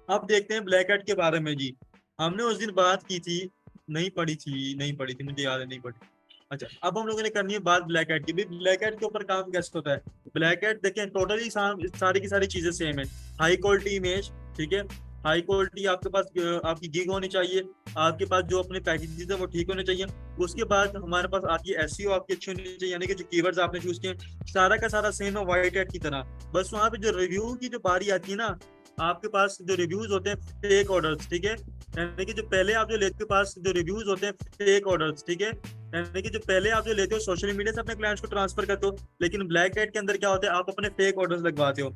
अब देखते हैं ब्लैक हैट के बारे में जी। हमने उस दिन बात की थी, नहीं पढ़ी थी, मुझे याद है, नहीं पढ़ी। अच्छा, अब हम लोगों ने करनी है बात ब्लैक हैट की भी। ब्लैक हैट के ऊपर काम कैसे होता है? ब्लैक हैट देखें, टोटली सारी की सारी चीजें सेम है। हाई क्वालिटी इमेज, ठीक है। हाई क्वालिटी आपके पास आपकी गिग होनी चाहिए। आपके पास जो अपने पैकेजेस है वो ठीक होने चाहिए। उसके बाद हमारे पास आती है एसईओ आपकी अच्छी होनी चाहिए, यानी कि जो कीवर्ड्स आपने चूज किए सारा का सारा सेम है व्हाइट हैट की तरह। बस वहां पे जो रिव्यू की जो बारी आती है ना, आपके पास जो रिव्यूज होते हैं फेक ऑर्डर्स, ठीक है। यानी कि जो पहले आप जो लेते हो पास जो रिव्यूज होते हैं फेक ऑर्डर्स, ठीक है। यानी कि जो पहले आप जो लेते हो सोशल मीडिया से अपने क्लाइंट्स को ट्रांसफर करते हो, लेकिन ब्लैक हैट के अंदर क्या होता है, आप अपने फेक ऑर्डर्स लगवाते हो।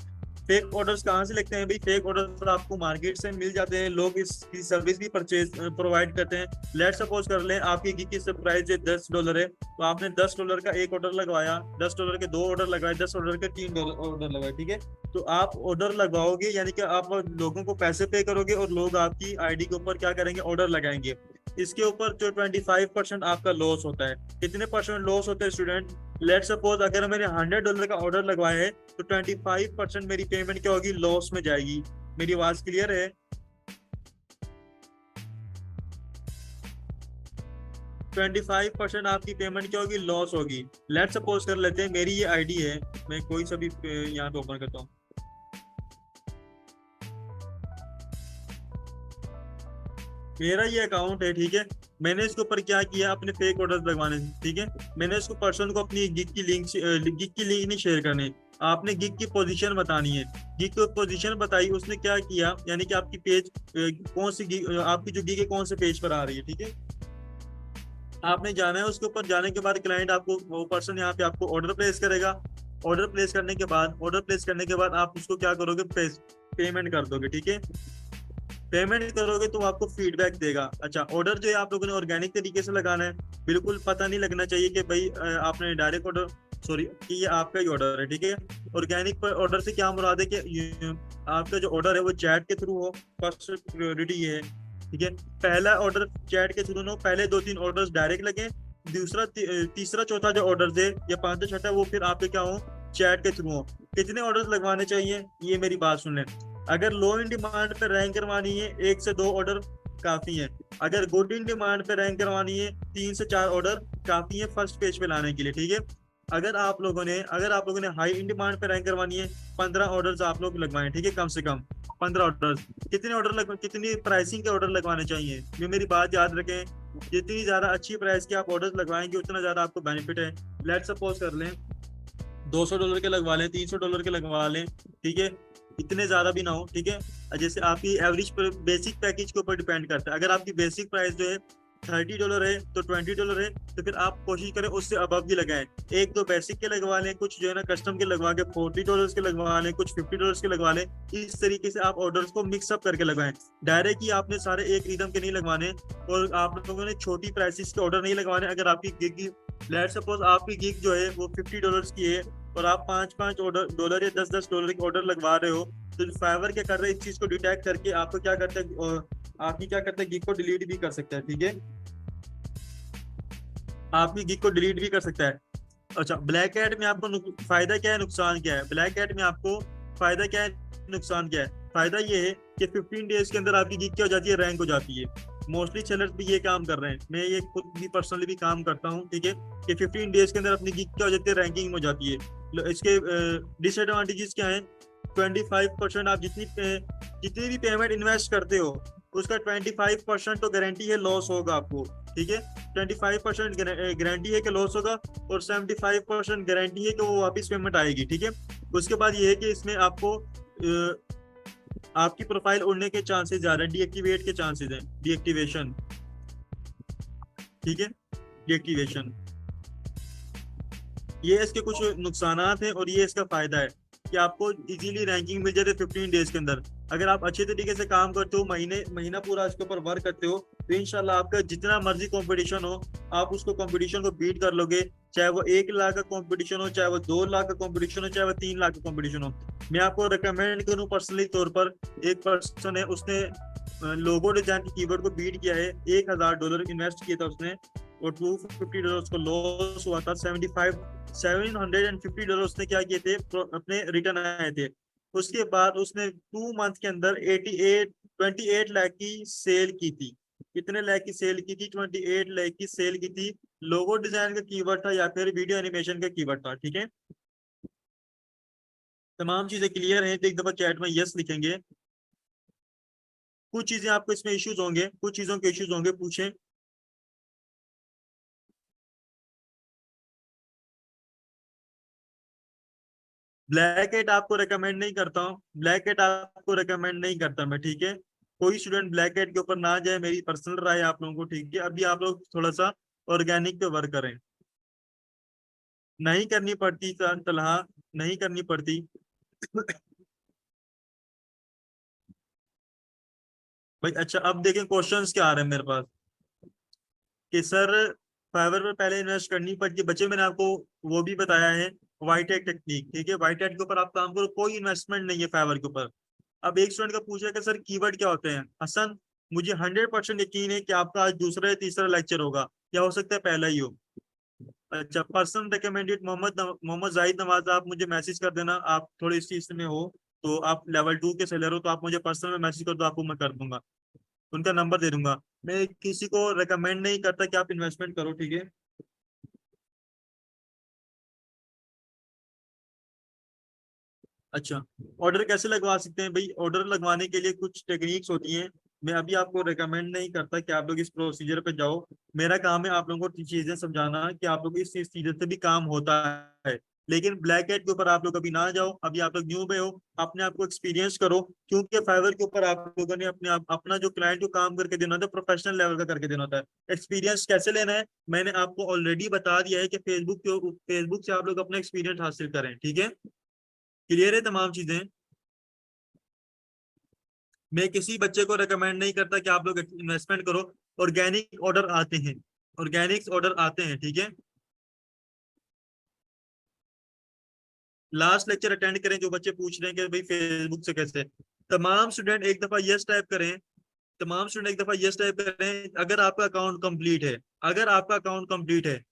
फेक ऑर्डर्स कहाँ से लगते हैं भाई? फेक ऑर्डर्स आपको मार्केट से मिल जाते हैं, लोग इसकी सर्विस भी परचेज प्रोवाइड करते हैं। लेट सपोज कर लें आपकी गिग की प्राइस $10 है, तो आपने $10 का एक ऑर्डर लगवाया, $10 के दो ऑर्डर लगाए, $10 के तीन ऑर्डर लगाए, ठीक है। तो आप ऑर्डर लगवाओगे, यानी कि आप लोगों को पैसे पे करोगे और लोग आपकी आईडी के ऊपर क्या करेंगे, ऑर्डर लगाएंगे। इसके ऊपर जो 25% आपका लॉस होता है। कितने परसेंट लॉस होते हैं स्टूडेंट? लेट सपोज अगर मैंने $100 का ऑर्डर लगवाया है, तो 25% मेरी पेमेंट क्या होगी, लॉस में जाएगी। मेरी आवाज क्लियर है? 25% आपकी पेमेंट क्या होगी, लॉस होगी। लेट सपोज कर लेते हैं मेरी ये आईडी है, मैं कोई सा भी यहाँ पे ओपन करता हूँ। मेरा ये अकाउंट है, ठीक है। मैंने इसके ऊपर क्या किया, अपने फेक ऑर्डर्स लगवाने से, ठीक है। मैंने इसको पर्सन को अपनी गिग की लिंक नहीं शेयर करनी। आपने गिग की पोजीशन बतानी है। गिग की पोजीशन बताई, उसने क्या किया, यानी कि आपकी पेज कौन सी गिग, आपकी जो गिग है कौन से पेज पर आ रही है, ठीक है। आपने जाना है, उसके ऊपर जाने के बाद क्लाइंट आपको, वो पर्सन यहाँ पे आपको ऑर्डर प्लेस करेगा। ऑर्डर प्लेस करने के बाद आप उसको क्या करोगे, पेमेंट कर दोगे, ठीक है। पेमेंट करोगे तो आपको फीडबैक देगा। अच्छा, ऑर्डर जो है आप लोगों ने ऑर्गेनिक तरीके से लगाना है। बिल्कुल पता नहीं लगना चाहिए कि भाई आपने डायरेक्ट ऑर्डर, सॉरी, कि ये आपका ही ऑर्डर है, ठीक है। ऑर्गेनिक पर ऑर्डर से क्या मुराद है कि आपका जो ऑर्डर है वो चैट के थ्रू हो, फर्स्ट प्रायोरिटी ये है, ठीक है। पहला ऑर्डर चैट के थ्रू हो, पहले दो तीन ऑर्डर डायरेक्ट लगे। दूसरा तीसरा चौथा जो ऑर्डर है या पांचवा छठा, वो फिर आपके क्या हो, चैट के थ्रू हो। कितने ऑर्डर्स लगवाने चाहिए, ये मेरी बात सुन लें। अगर लो इन डिमांड पे रैंक करवानी है, 1 से 2 ऑर्डर काफी है। अगर गुड इन डिमांड पे रैंक करवानी है, 3 से 4 ऑर्डर काफी है फर्स्ट पेज पे लाने के लिए, ठीक है। अगर आप लोगों ने हाई इन डिमांड पे रैंक करवानी है, 15 ऑर्डर आप लोग लगवाएं, ठीक है, कम से कम 15 ऑर्डर। कितनी प्राइसिंग के ऑर्डर लगवाने चाहिए, ये मेरी बात याद रखें। जितनी ज्यादा अच्छी प्राइस के आप ऑर्डर लगवाएंगे, उतना ज्यादा आपको बेनिफिट है। लेट सपोज कर लें $200 के लगवा लें, $300 के लगवा लें, ठीक है। इतने ज्यादा भी ना हो, ठीक है। जैसे आपकी एवरेज बेसिक पैकेज के ऊपर डिपेंड करता है। अगर आपकी बेसिक प्राइस जो है $30 है, तो $20 है, तो फिर आप कोशिश करें उससे अबव भी लगाएं। एक दो बेसिक के लगवा लें, कुछ जो है ना कस्टम के लगवा के $40 के लगवा लें, कुछ $50 के लगवा लें। इस तरीके से आप ऑर्डर्स को मिक्सअप करके लगवाएं। डायरेक्ट ही आपने सारे एक रिदम के नहीं लगवाने, और आप लोगों ने छोटी प्राइसेस के ऑर्डर नहीं लगवाने। अगर आपकी गिग, लेट सपोज आपकी गिग जो है वो $50 की है, और आप 5-5 डॉलर या 10-10 डॉलर के ऑर्डर लगवा रहे हो, तो फाइवर क्या कर रहे हैं, इस चीज को डिटेक्ट करके आपको क्या करते हैं, आपकी क्या करते हैं, गिग को डिलीट भी कर सकता है, ठीक है। आपकी गिग को डिलीट भी कर सकता है। अच्छा, ब्लैक हैट में आपको फायदा क्या है, नुकसान क्या है? ब्लैक हैट में आपको फायदा क्या है, नुकसान क्या है? फायदा ये है कि 15 डेज के अंदर आपकी गिग क्या हो जाती है, रैंक हो जाती है। मोस्टली सेलर्स भी ये काम कर रहे हैं, मैं ये खुद भी पर्सनली भी काम करता हूँ, ठीक है, कि 15 डेज के अंदर अपनी गिग क्या हो जाती है, रैंकिंग हो जाती है। इसके डिसएडवांटेजेस क्या है? 25% आप जितनी भी पेमेंट इन्वेस्ट करते हो, उसका 25% तो गारंटी है लॉस होगा आपको, ठीक है। 25% गारंटी है कि लॉस होगा, और 75% गारंटी है कि वो वापस पेमेंट आएगी, ठीक है। उसके बाद ये है कि इसमें आपको आपकी प्रोफाइल उड़ने के चांसेस ज्यादा, डीएक्टिवेट के चांसेस हैं, डीएक्टिवेशन, ठीक है, डीएक्टिवेशन। ये इसके कुछ नुकसानात हैं, और ये इसका फायदा है कि आपको इजीली रैंकिंग मिल जाती है 15 डेज के अंदर। अगर आप अच्छे तरीके से काम करते हो, महीना पूरा इसके ऊपर वर्क करते हो, तो इंशाल्लाह आपका जितना मर्जी कंपटीशन हो, आप उसको कंपटीशन को बीट कर लोगे। चाहे वो 1 लाख का कंपटीशन हो, चाहे वो 2 लाख का कंपटीशन हो, चाहे वो 3 लाख का कंपटीशन हो। मैं आपको रिकमेंड करूँ पर्सनली तौर पर, एक पर्सन है, उसने लोगो डिजाइन की कीवर्ड को बीट किया है, $1,000 इन्वेस्ट किया था उसने, और $250 उसको लॉस हुआ था। $750 उसने क्या किए थे, अपने रिटर्न आए थे। उसके बाद उसने 2 मंथ के अंदर 28 लाख की सेल की थी। कितने लाख की सेल की थी? 28 लाख की सेल की थी। लोगो डिजाइन का कीवर्ड था या फिर वीडियो एनिमेशन का कीवर्ड था, ठीक है। तमाम चीजें क्लियर हैं तो एक दफा चैट में यस लिखेंगे। कुछ चीजें आपको इसमें इश्यूज होंगे, कुछ चीजों के इश्यूज होंगे, पूछें। ब्लैक हेट आपको रेकमेंड नहीं करता हूँ, ब्लैक हेट आपको रेकमेंड नहीं करता मैं, ठीक है। कोई स्टूडेंट ब्लैक हेट के ऊपर ना जाए, मेरी पर्सनल राय है आप लोगों को, ठीक है। अभी आप लोग थोड़ा सा ऑर्गेनिक पे वर्क करें। नहीं करनी पड़ती तलहा, नहीं करनी पड़ती। भाई अच्छा, अब देखें क्वेश्चंस क्या आ रहे हैं मेरे पास कि सर फाइवर पर पहले इन्वेस्ट करनी पड़ती है। बच्चे मैंने आपको वो भी बताया है, वाइट हैट टेक्निक, ठीक है। वाइट हैट के ऊपर आप काम करो, कोई इन्वेस्टमेंट नहीं है फाइवर के ऊपर। अब एक स्टूडेंट का पूछ रहा है कि सर कीवर्ड क्या होते हैं। हसन, मुझे 100% यकीन है कि आपका आज दूसरा या तीसरा लेक्चर होगा, या हो सकता है पहला ही हो। अच्छा, पर्सन रिकमेंडेड मोहम्मद जाहिद नवाज, आप मुझे मैसेज कर देना, आप थोड़ी इस चीज में हो तो आप लेवल 2 के सेलर हो तो आप मुझे पर्सनल में मैसेज कर दो, आपको मैं कर दूंगा, उनका नंबर दे दूंगा। मैं किसी को रिकमेंड नहीं करता कि आप इन्वेस्टमेंट करो, ठीक है। अच्छा, ऑर्डर कैसे लगवा सकते हैं भाई? ऑर्डर लगवाने के लिए कुछ टेक्निक्स होती हैं। मैं अभी आपको रिकमेंड नहीं करता कि आप लोग इस प्रोसीजर पे जाओ। मेरा काम है आप लोगों को चीजें समझाना कि आप लोग इस चीजें से भी काम होता है। लेकिन ब्लैक हेड के ऊपर आप लोग अभी ना जाओ, अभी आप लोग न्यू में हो, अपने आप को एक्सपीरियंस करो। क्योंकि फाइवर के ऊपर आप लोगों ने अपना जो क्लाइंट को काम करके देना होता है, प्रोफेशनल लेवल का करके देना होता है। एक्सपीरियंस कैसे लेना है मैंने आपको ऑलरेडी बता दिया है कि फेसबुक से आप लोग अपना एक्सपीरियंस हासिल करें, ठीक है। क्लियर है तमाम चीजें। मैं किसी बच्चे को रिकमेंड नहीं करता कि आप लोग इन्वेस्टमेंट करो। ऑर्गेनिक ऑर्डर आते हैं, ऑर्गेनिक्स ऑर्डर आते हैं, ठीक है। लास्ट लेक्चर अटेंड करें जो बच्चे पूछ रहे हैं कि भाई फेसबुक से कैसे। तमाम स्टूडेंट एक दफा यस टाइप करें, तमाम स्टूडेंट एक दफा यस टाइप करें अगर आपका अकाउंट कंप्लीट है। अगर आपका अकाउंट कंप्लीट है,